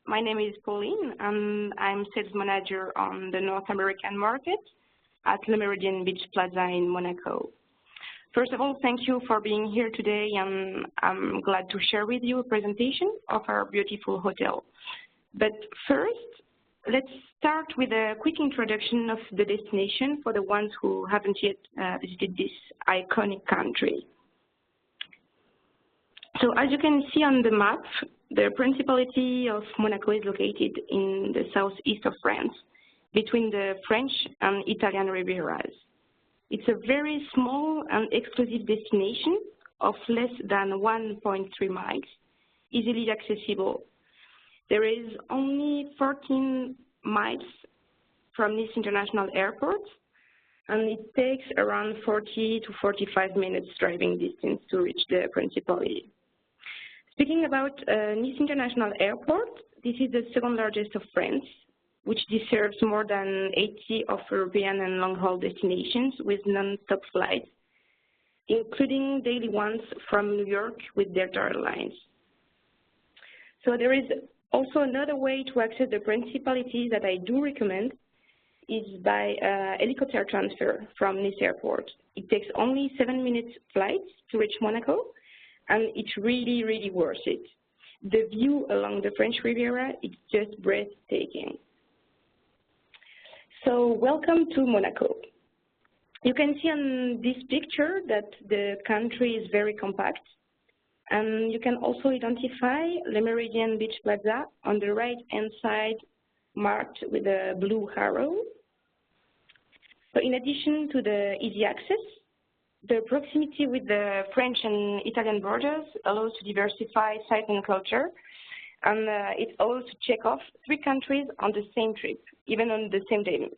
My name is Pauline, and I'm sales manager on the North American market at the Meridien Beach Plaza in Monaco. First of all, thank you for being here today, and I'm glad to share with you a presentation of our beautiful hotel. But first, let's start with a quick introduction of the destination for the ones who haven't yet visited this iconic country. So as you can see on the map, the Principality of Monaco is located in the southeast of France, between the French and Italian Rivieras. It's a very small and exclusive destination of less than 1.3 miles, easily accessible. There is only 14 miles from Nice International Airport, and it takes around 40 to 45 minutes driving distance to reach the Principality. Speaking about Nice International Airport, this is the second largest of France, which serves more than 80 of European and long-haul destinations with non-stop flights, including daily ones from New York with Delta Airlines. So there is also another way to access the Principality that I do recommend is by helicopter transfer from Nice Airport. It takes only 7 minutes flight to reach Monaco, and it's really, really worth it. The view along the French Riviera is just breathtaking. So welcome to Monaco. You can see on this picture that the country is very compact, and you can also identify the Meridien Beach Plaza on the right-hand side, marked with a blue arrow. So in addition to the easy access, the proximity with the French and Italian borders allows to diversify sight and culture, and it allows to check off 3 countries on the same trip, even on the same day,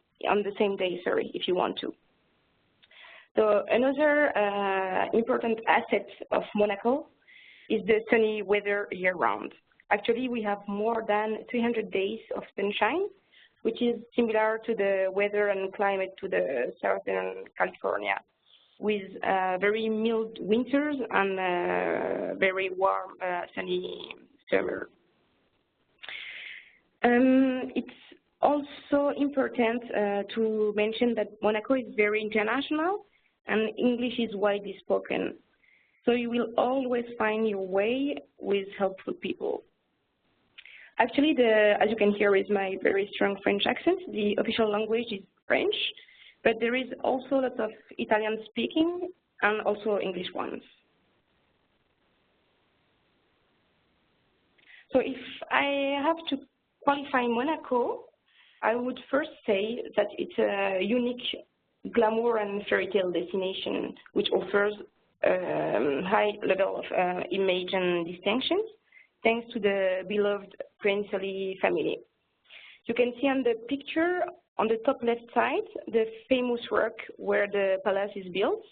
if you want to. So another important asset of Monaco is the sunny weather year-round. Actually, we have more than 300 days of sunshine, which is similar to the weather and climate to the Southern California, with very mild winters and very warm, sunny summer. It's also important to mention that Monaco is very international and English is widely spoken. So you will always find your way with helpful people. Actually, as you can hear with my very strong French accent, the official language is French, but there is also a lot of Italian speaking and also English ones. So if I have to qualify Monaco, I would first say that it's a unique glamour and fairy tale destination, which offers a high level of image and distinctions, thanks to the beloved princely family. You can see on the picture on the top left side, the famous rock where the palace is built.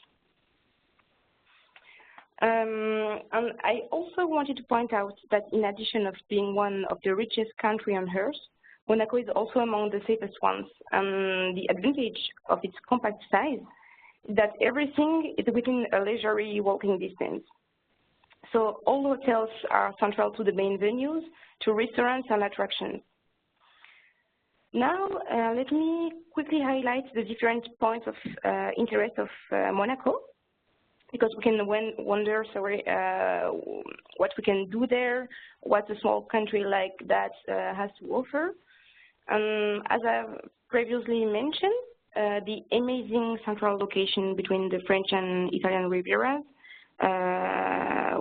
And I also wanted to point out that in addition of being one of the richest countries on earth, Monaco is also among the safest ones. And the advantage of its compact size is that everything is within a leisurely walking distance. So all hotels are central to the main venues, to restaurants and attractions. Now, let me quickly highlight the different points of interest of Monaco, because we can wonder, what we can do there, what a small country like that has to offer. As I've previously mentioned, the amazing central location between the French and Italian Rivieras,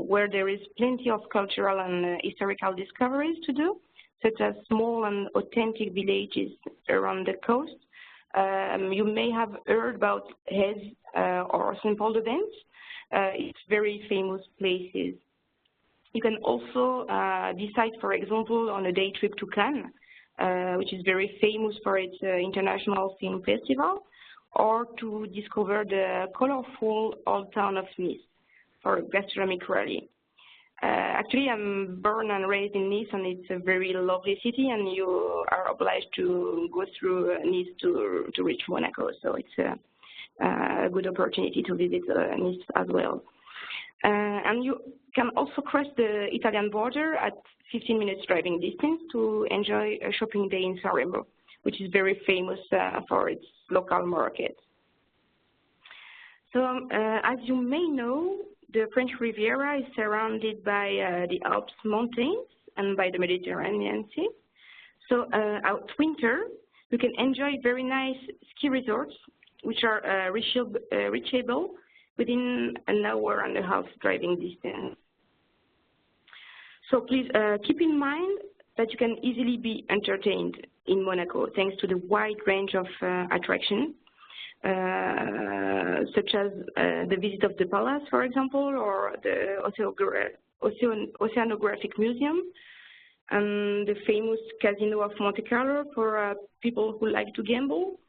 where there is plenty of cultural and historical discoveries to do, such as small and authentic villages around the coast. You may have heard about Hez or St. Paul de Vence. It's very famous places. You can also decide, for example, on a day trip to Cannes, which is very famous for its international film festival, or to discover the colorful old town of Nice for a gastronomic rally. Actually, I'm born and raised in Nice, and it's a very lovely city, and you are obliged to go through Nice to reach Monaco. So it's a good opportunity to visit Nice as well. And you can also cross the Italian border at 15 minutes driving distance to enjoy a shopping day in Sanremo, which is very famous for its local market. So as you may know, the French Riviera is surrounded by the Alps mountains and by the Mediterranean Sea. So out winter, you can enjoy very nice ski resorts, which are reachable within an hour and a half driving distance. So please keep in mind that you can easily be entertained in Monaco thanks to the wide range of attractions, such as the visit of the palace, for example, or the Oceanographic Museum, and the famous Casino of Monte-Carlo for people who like to gamble.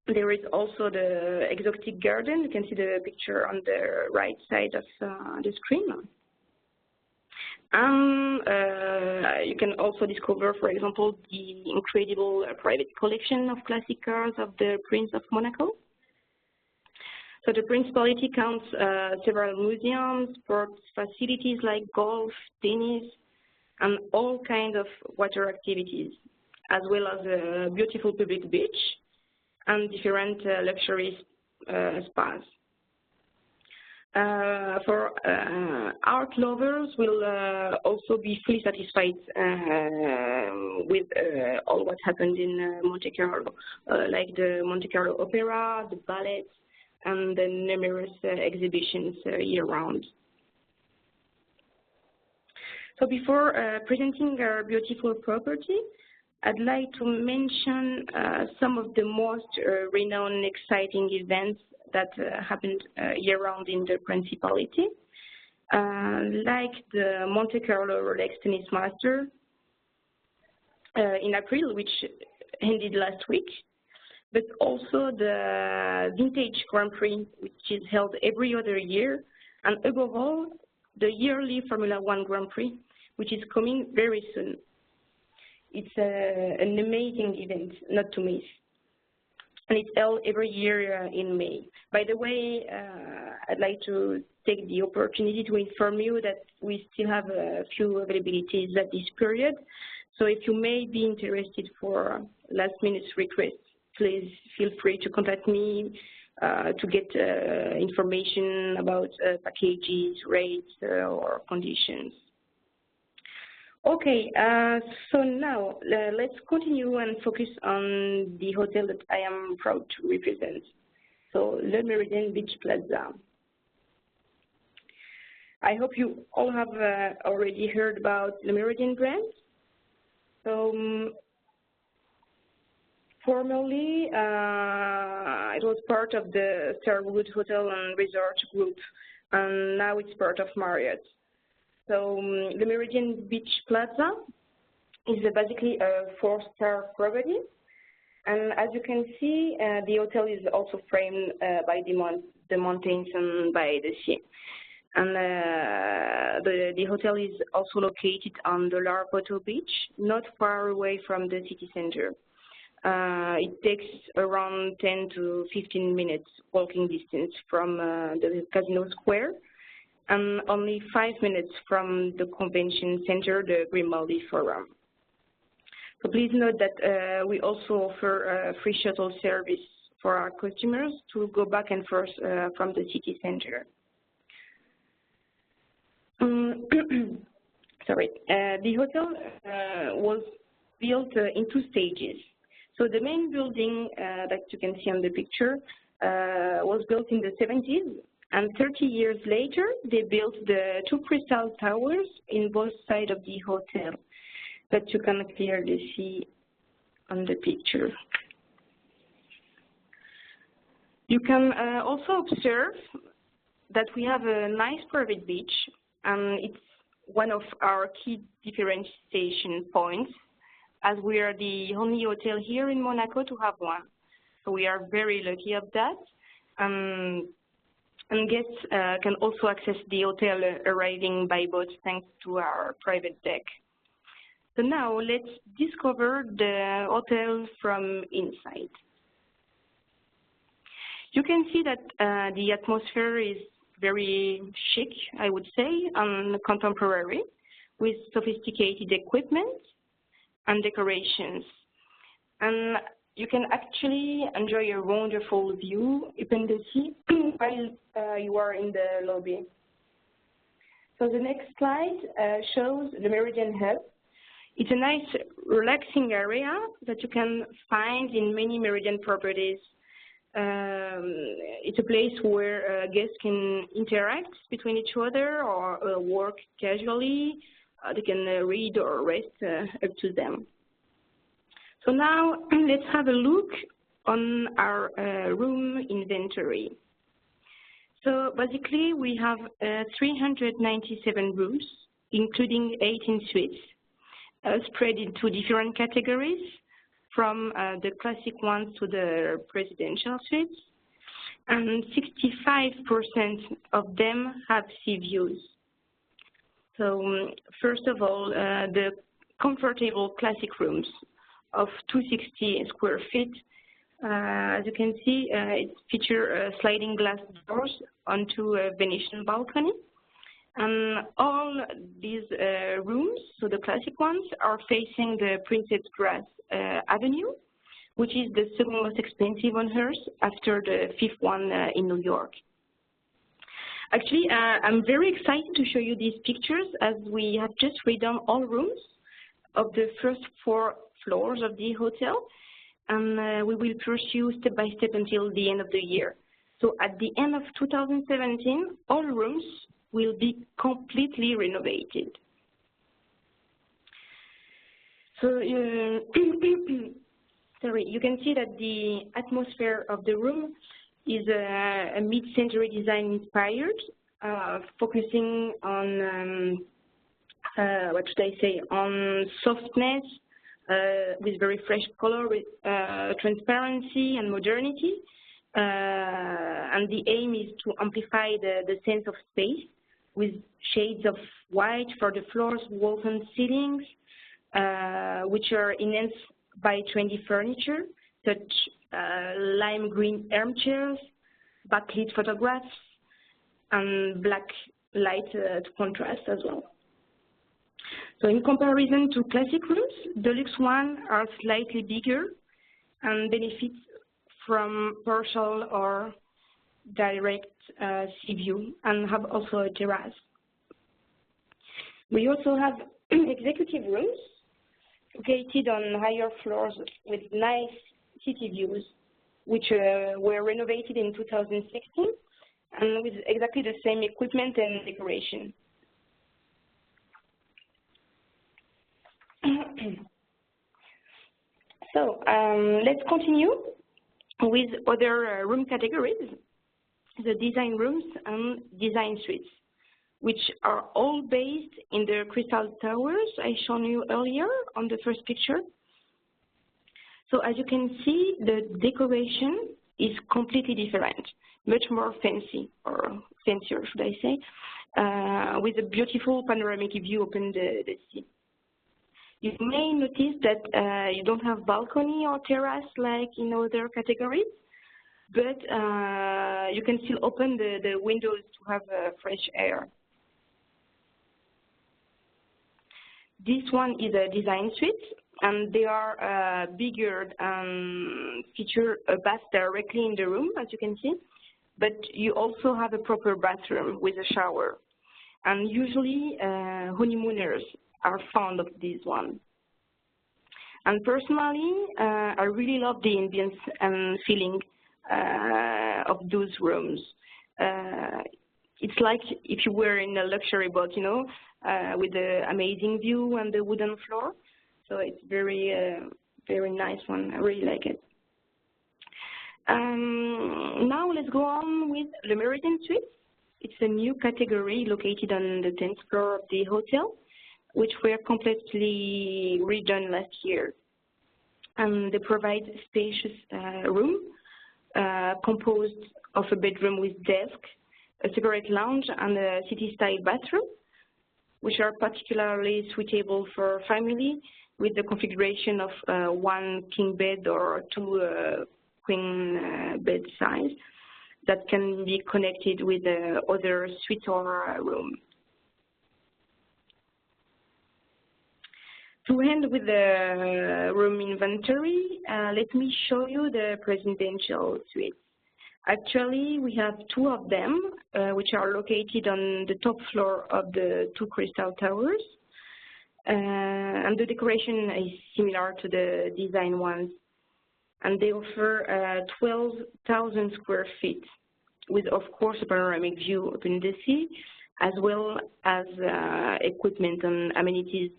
There is also the exotic garden. You can see the picture on the right side of the screen. And you can also discover, for example, the incredible private collection of classic cars of the Prince of Monaco. So the Principality counts several museums, sports facilities like golf, tennis, and all kinds of water activities, as well as a beautiful public beach and different luxury spas. For art lovers, will also be fully satisfied with all what happened in Monte-Carlo, like the Monte-Carlo Opera, the ballets, and the numerous exhibitions year-round. So before presenting our beautiful property, I'd like to mention some of the most renowned and exciting events that happened year-round in the Principality, like the Monte-Carlo Rolex Tennis Master in April, which ended last week, but also the Vintage Grand Prix, which is held every other year, and above all, the yearly Formula One Grand Prix, which is coming very soon. It's an amazing event, not to miss. And it's held every year in May. By the way, I'd like to take the opportunity to inform you that we still have a few availabilities at this period. So if you may be interested for last-minute requests, please feel free to contact me to get information about packages, rates, or conditions. Okay, so now let's continue and focus on the hotel that I am proud to represent. So, Le Meridien Beach Plaza. I hope you all have already heard about the Meridien brand. So, formerly, it was part of the Starwood Hotel and Resort Group, and now it's part of Marriott. So the Meridien Beach Plaza is basically a 4-star property, and as you can see, the hotel is also framed by the mountains and by the sea. And the hotel is also located on the Larpoto Beach, not far away from the city center. It takes around 10 to 15 minutes walking distance from the Casino Square, and only 5 minutes from the convention center, the Grimaldi Forum. So please note that we also offer a free shuttle service for our customers to go back and forth from the city center. Sorry, the hotel was built in 2 stages. So the main building that you can see on the picture was built in the 70s. And 30 years later, they built the 2 crystal towers in both sides of the hotel that you can clearly see on the picture. You can also observe that we have a nice private beach, and it's one of our key differentiation points, as we are the only hotel here in Monaco to have one. So we are very lucky of that. And guests can also access the hotel arriving by boat thanks to our private deck. So now let's discover the hotel from inside. You can see that the atmosphere is very chic, I would say, and contemporary, with sophisticated equipment and decorations. And you can actually enjoy a wonderful view upon the sea while you are in the lobby. So the next slide shows the Meridien Hub. It's a nice, relaxing area that you can find in many Meridien properties. It's a place where guests can interact between each other or work casually. They can read or rest, up to them. So now let's have a look on our room inventory. So basically we have 397 rooms, including 18 suites, spread into different categories, from the classic ones to the presidential suites, and 65% of them have sea views. So first of all, the comfortable classic rooms of 260 square feet. As you can see, it features sliding glass doors onto a Venetian balcony. And all these rooms, so the classic ones, are facing the Princess Grass Avenue, which is the second most expensive on Earth after the fifth one in New York. Actually, I'm very excited to show you these pictures, as we have just redone all rooms of the first 4 floors of the hotel, and we will pursue step by step until the end of the year. So at the end of 2017, all rooms will be completely renovated. So, sorry, you can see that the atmosphere of the room is a mid-century design inspired, focusing on, what should I say, on softness, with very fresh color, with transparency and modernity. And the aim is to amplify the sense of space with shades of white for the floors, walls, and ceilings, which are enhanced by trendy furniture, such lime green armchairs, backlit photographs, and black light to contrast as well. So in comparison to classic rooms, deluxe ones are slightly bigger and benefit from partial or direct sea view, and have also a terrace. We also have executive rooms located on higher floors with nice city views, which were renovated in 2016 and with exactly the same equipment and decoration. So let's continue with other room categories, the design rooms and design suites, which are all based in the crystal towers I shown you earlier on the first picture. So as you can see, the decoration is completely different, much more fancy, or fancier, should I say, with a beautiful panoramic view upon the sea. You may notice that you don't have balcony or terrace like in other categories, but you can still open the windows to have fresh air. This one is a design suite, and they are bigger and feature a bath directly in the room, as you can see, but you also have a proper bathroom with a shower. And usually honeymooners are fond of this one. And personally, I really love the ambience and feeling of those rooms. It's like if you were in a luxury boat, you know, with the amazing view and the wooden floor. So it's very, very nice one. I really like it. Now let's go on with the Meridien Suite. It's a new category located on the 10th floor of the hotel, which were completely redone last year. And they provide spacious room composed of a bedroom with desk, a separate lounge, and a city-style bathroom, which are particularly suitable for family with the configuration of 1 king bed or 2 queen bed size. that can be connected with other suites or room. To end with the room inventory, let me show you the presidential suites. Actually, we have two of them, which are located on the top floor of the two crystal towers. And the decoration is similar to the design ones. And they offer 12,000 square feet with, of course, a panoramic view upon the sea, as well as equipment and amenities,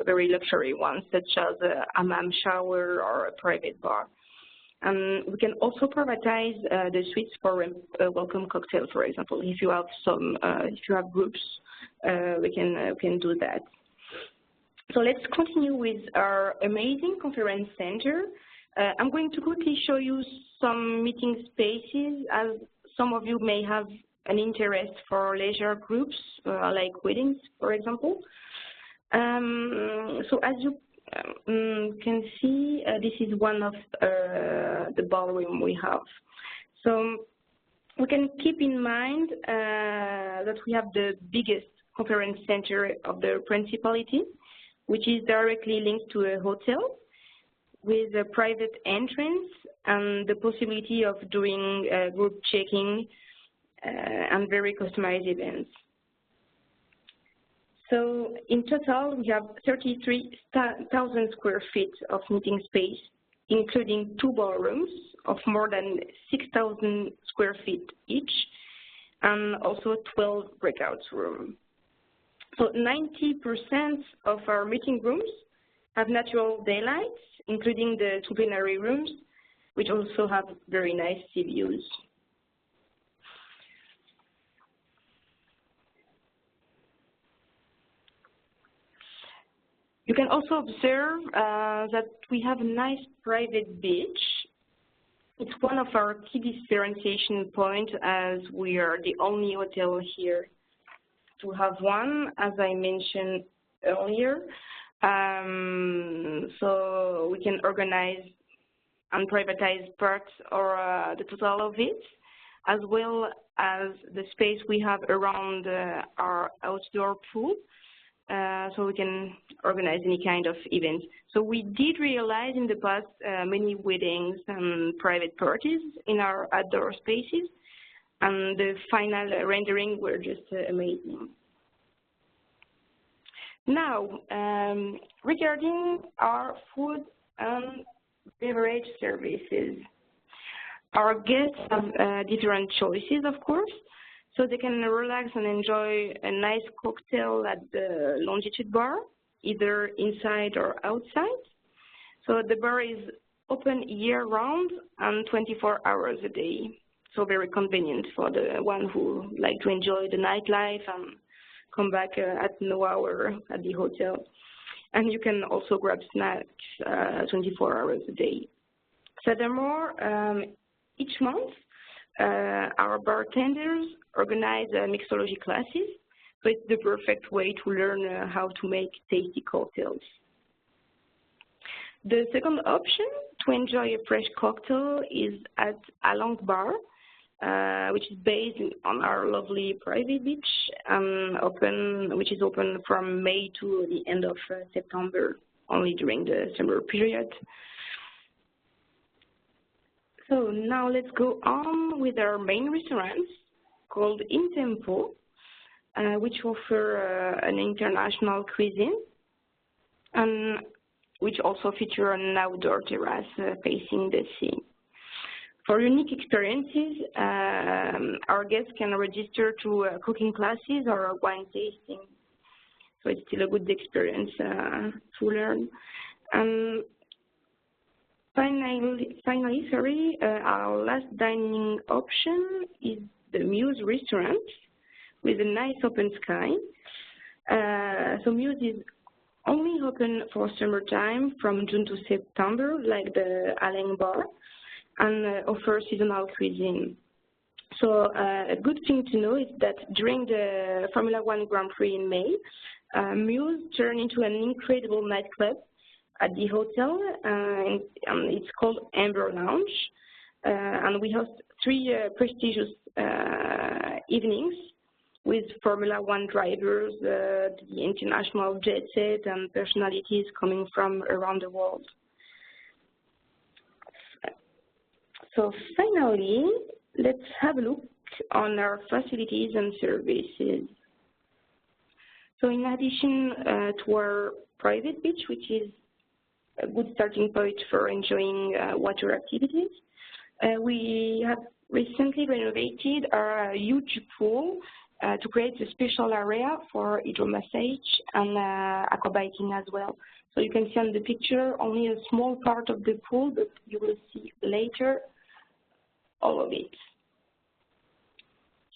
very luxury ones, such as a hammam shower or a private bar. And we can also privatize the suites for a welcome cocktail, for example. If you have groups, we can do that. So let's continue with our amazing conference center. I'm going to quickly show you some meeting spaces, as some of you may have an interest for leisure groups, like weddings, for example. So as you can see, this is one of the ballroom we have. So we can keep in mind that we have the biggest conference center of the Principality, which is directly linked to a hotel with a private entrance and the possibility of doing group checking and very customized events. So in total, we have 33,000 square feet of meeting space, including two ballrooms of more than 6,000 square feet each, and also 12 breakout rooms. So 90% of our meeting rooms have natural daylight, including the two plenary rooms, which also have very nice sea views. You can also observe that we have a nice private beach. It's one of our key differentiation points, as we are the only hotel here to have one, as I mentioned earlier. So we can organize and privatize parts or the total of it, as well as the space we have around our outdoor pool. So we can organize any kind of event. So we did realize in the past many weddings and private parties in our outdoor spaces, and the final rendering were just amazing. Now, regarding our food and beverage services, our guests have different choices, of course. So they can relax and enjoy a nice cocktail at the Longitude bar, either inside or outside. So the bar is open year-round and 24 hours a day. So very convenient for the one who like to enjoy the nightlife and come back at no hour at the hotel. And you can also grab snacks 24 hours a day. Furthermore, each month, our bartenders organize mixology classes, so it's the perfect way to learn how to make tasty cocktails. The second option to enjoy a fresh cocktail is at ALANG bar, which is based on our lovely private beach, which is open from May to the end of September, only during the summer period. So now let's go on with our main restaurants called In Tempo, which offer an international cuisine, and which also feature an outdoor terrace facing the sea. For unique experiences, our guests can register to cooking classes or wine tasting. So it's still a good experience to learn. And finally, our last dining option is the MUSE restaurant with a nice open sky. So MUSE is only open for summertime from June to September, like the ALANG bar, and offers seasonal cuisine. So a good thing to know is that during the Formula One Grand Prix in May, MUSE turned into an incredible nightclub at the hotel, and it's called Amber Lounge. and we host 3 prestigious evenings with Formula One drivers, the international jet set, and personalities coming from around the world. So finally, let's have a look on our facilities and services. So in addition to our private beach, which is a good starting point for enjoying water activities, we have recently renovated our huge pool to create a special area for hydromassage and aquabiking as well. So you can see on the picture only a small part of the pool, but you will see later all of it.